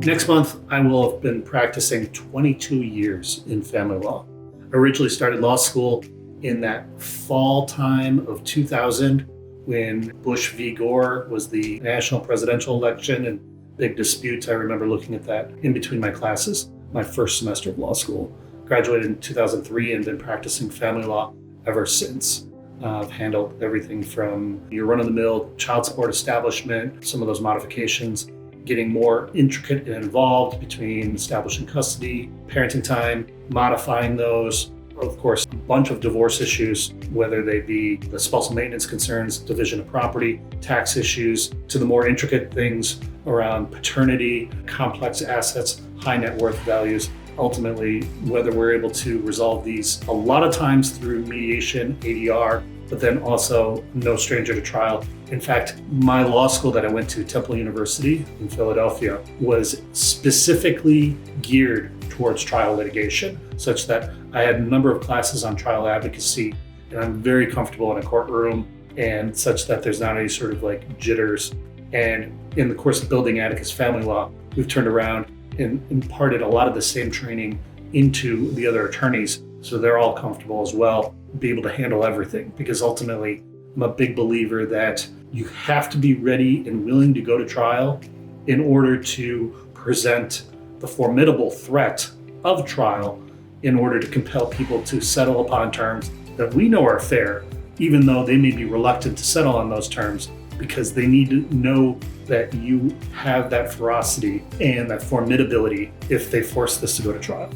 Next month, I will have been practicing 22 years in family law. I originally started law school in that fall time of 2000 when Bush v. Gore was the national presidential election and big disputes. I remember looking at that in between my classes, my first semester of law school. Graduated in 2003 and been practicing family law ever since. I've handled everything from your run-of-the-mill child support establishment, some of those modifications, getting more intricate and involved between establishing custody, parenting time, modifying those. Of course, a bunch of divorce issues, whether they be the spousal maintenance concerns, division of property, tax issues, to the more intricate things around paternity, complex assets, high net worth values. Ultimately, whether we're able to resolve these a lot of times through mediation, ADR, but then also no stranger to trial. In fact, my law school that I went to, Temple University in Philadelphia, was specifically geared towards trial litigation, such that I had a number of classes on trial advocacy, and I'm very comfortable in a courtroom, and such that there's not any sort of like jitters. And in the course of building Atticus family law, we've turned around and imparted a lot of the same training into the other attorneys, so they're all comfortable as well, be able to handle everything. Because ultimately, I'm a big believer that you have to be ready and willing to go to trial in order to present the formidable threat of trial in order to compel people to settle upon terms that we know are fair, even though they may be reluctant to settle on those terms because they need to know that you have that ferocity and that formidability if they force this to go to trial.